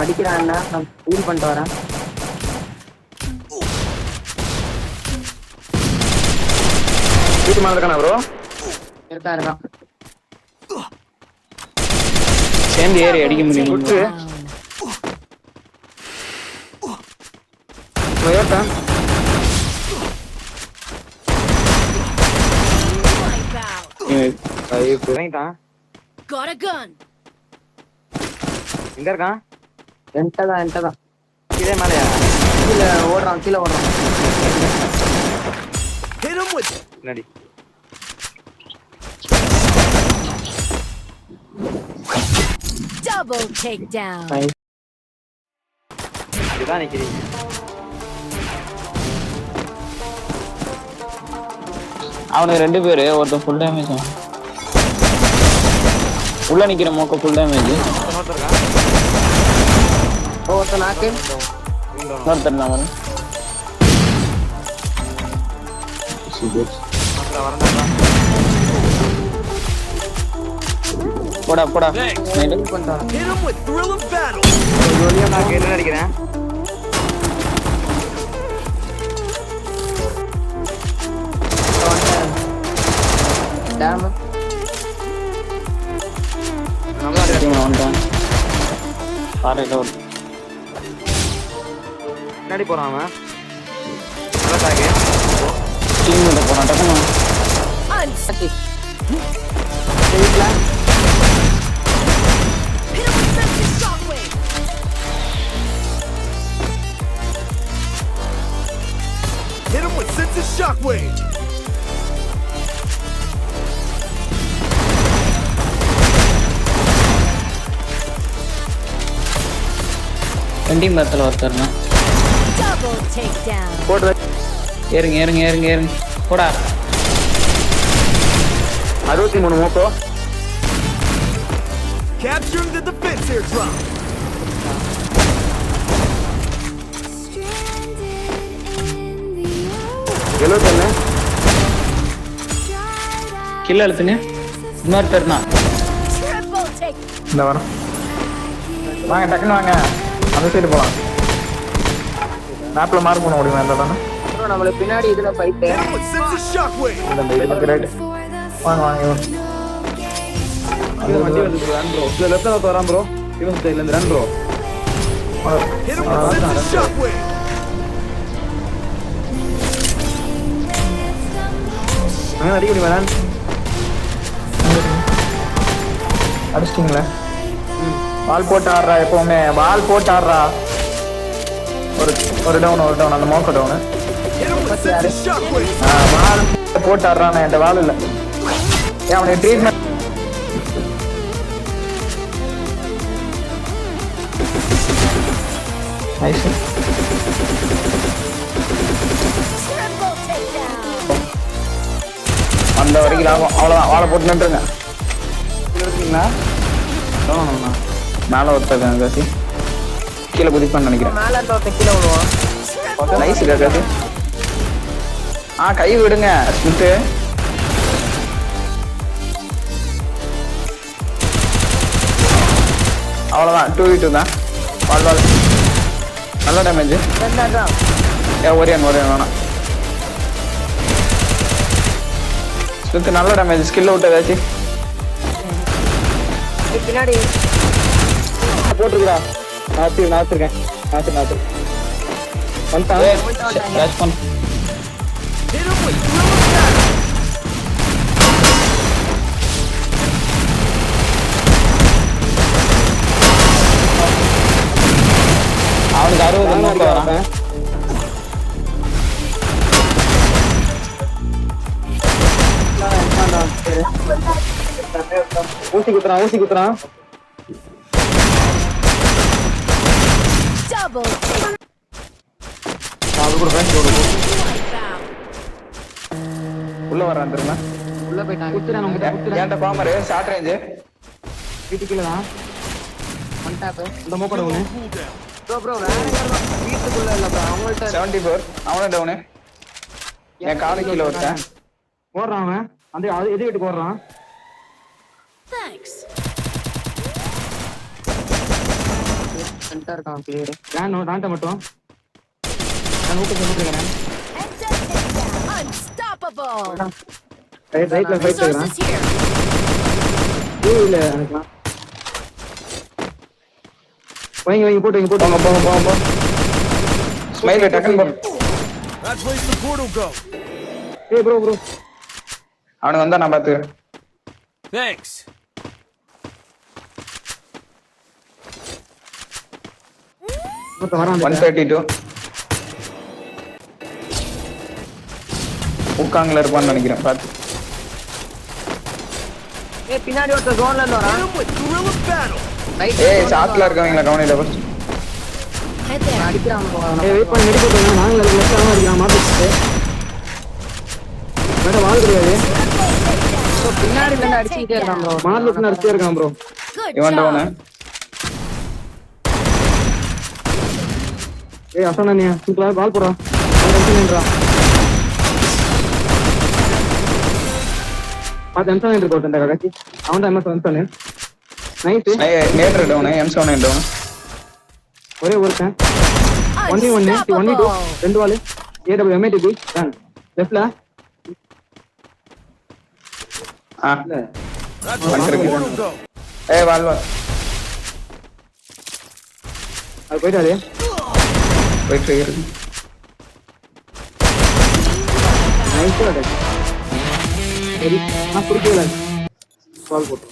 அடிக்கிறான்டா நான் ஹீல் பண்ணிட்டு வரேன். வீட்டு மேல இருக்கானா ப்ரோ? இருக்கான். சேர்ந்து ஏறி அடிக்க முடியும். விட்டு ஏற்றான். இறங்கிட்டான். எங்க இருக்கான்? என்கிட்ட தான் இதே மேலையா? கீழே ஓடுறான். பின்னாடி Double takedown. இதுதான் நிக்கிறீங்க. அவனுக்கு 2 பேரு, ஒருத்தன் ஃபுல் டேமேஜ். உள்ள நிக்கிற மோக்க ஃபுல் டேமேஜ். ஒருத்தன் நாக்கு. இன்னொருத்தர் நான் வரேன். போடா ஹீல் பண்ணிட்டு வரேன். நான் என்ன அடிக்கிறேன்? டேம் வந்துட்டான். பாறையில ஒரு பின்னாடி போறான் அவன். நல்லா தாக்கு. டீம் கிட்ட போறான். டக்குனு ஆச்சு. Hit him with sense of shockwave. ரெண்டி மரத்தில் ஒருத்தர்னா Double takedown. போட்டு ஏறுங்க போடா. 63 மோக்கோ. Capturing the defense airdrop. எழுபத்தொன்னு. கில்ல அழுத்துங்க. இன்னொருத்தர் தான். Triple take. இந்த வரோம். வாங்க டக்குன்னு வாங்க. அந்த சைடு போலாம். மேப்ல மார்க் பண்ண முடியுமா? இந்த தானே நம்மளுக்கு பின்னாடி இதுல fight. Hit him with sense of shockwave. இந்த இது கிரேட். வாங்க அந்த வண்டி வந்து ரன் ப்ரோ. இந்த லெஃப்ட்ல வரான் ப்ரோ. இவன் சைடுல இருந்து run bro. Hit him with sense of shockwave. அடிக்க முடியுமா? ரன் அடிச்சிட்டீங்களா? பால் போட்டு ஆடுறா. எப்பவுமே பால் போட்டு ஆடுறா. ஒரு டவுன் அந்த மோக்க down. Hit him with sense of shockwave. Ball போட்டு ஆடுறான். என்கிட்ட பால் இல்லை. ஏன் அவனுக்கு ட்ரீட்மெண்ட் நைஸ். Triple takedown. அந்த வரைக்கும் லாபம். அவ்வளோதான். வாழை போட்டு நின்றுங்க. இருக்கீங்களா? மேலே ஒருத்தர் காசி கீழே குதிப்பான்னு நினைக்கிறேன். மேல இருக்க கீழே விடுவான். நைஸ் காசி. கை விடுங்க ஸ்மித்து. அவ்வளோதான். 2v2 தான். வால் நல்ல டேமேஜ். ஒரே வேணாம். ஸ்மித்து நல்ல டேமேஜ். ஸ்கில் விட்டு ஏதாச்சும் பின்னாடி போட்டுருக்குறா. நான் வச்சிருக்கேன். வந்துட்டான். கேட்ச் பண்ணு. Hit him with thrill of battle. அவனுக்கு 60 நோக்க வரான். ஊசி குத்துறான். Double take. அது கூட ஃப்ரெண்ட்ஸ் Wipeout. உள்ள வரான் தெரியுமா? உள்ள போயிட்டாங்க. ஏன்ட்ட பாமரு ஷார்ட் ரேஞ்சு வீட்டுக்குள்ள தான் ஒன்டாப். இந்த மோக்கட ஒன்று. ப்ரோ வேற வீட்டுக்குள்ள இல்ல ப்ரோ. அவங்கள்ட்ட 74. அவனும் டவுனு. என் காலு கீழே ஒருத்தன் ஓடுறான் அவன். அந்த எது வீட்டுக்கு ஓடுறான். Thanks. என்கிட்ட இருக்கான் கிளியர். நான்ட்ட மட்டும் நான் ஊக்க சொல்லிருக்கேன். Headset takedown. Unstoppable. ரைட்ல ஃபைட் செய்றேன். Resources here. இல்ல எனக்குலாம் வைங்க போட்டு போங்க ஸ்மைல் டக்கன் போ. That place the portal go. ஏய் ப்ரோ அவனுக்கு வந்தா நான் பாத்து. Thanks. வரான் 132 உட்காங்கல இருப்பான்னு நினைக்கிறேன் பாத்து. ஏய் பின்னாடி ஒருத்த ஜோன்ல இருந்து வரான். Hit him with guerrilla battle. Right ஏய் ஷாட்ல இருக்கவங்கள கவனில ஃபர்ஸ்ட். Head there. அடிக்கிறான் bro. ஏய் வெயிட் பண்ணி மெடி போட்டு நாங்க லெஃப்ட் ஆமா அடிக்கலாம் மாத்திட்டு மேட வால் கிடையாது So, பின்னாடி இருந்து அடிச்சிட்டே இருக்கான் bro. மார்லுக்கு நடிச்சே இருக்கான் ப்ரோ Good இவன் டவுன். job. ஏய் அசனா நீ சிம்பிளா பால் போடா நின்றா பாத்து எம்சன் நின்று போட்டேன் ககாச்சி அவன் தான் எம்எஸ் வந்து நைட் நேட்ரு டவுன் M7 டவுன். ஒரே ஒருத்தன் 1v1 1v2 ரெண்டு வால் AW MATB டன் லெஃப்ட்ல ஆ That's place the portal go. ஏய் வால் அது போயிட்டாரு வெயிட் இருக்கு. நைஸ் அட சரி நான் புடிக்கல பால் போட்டு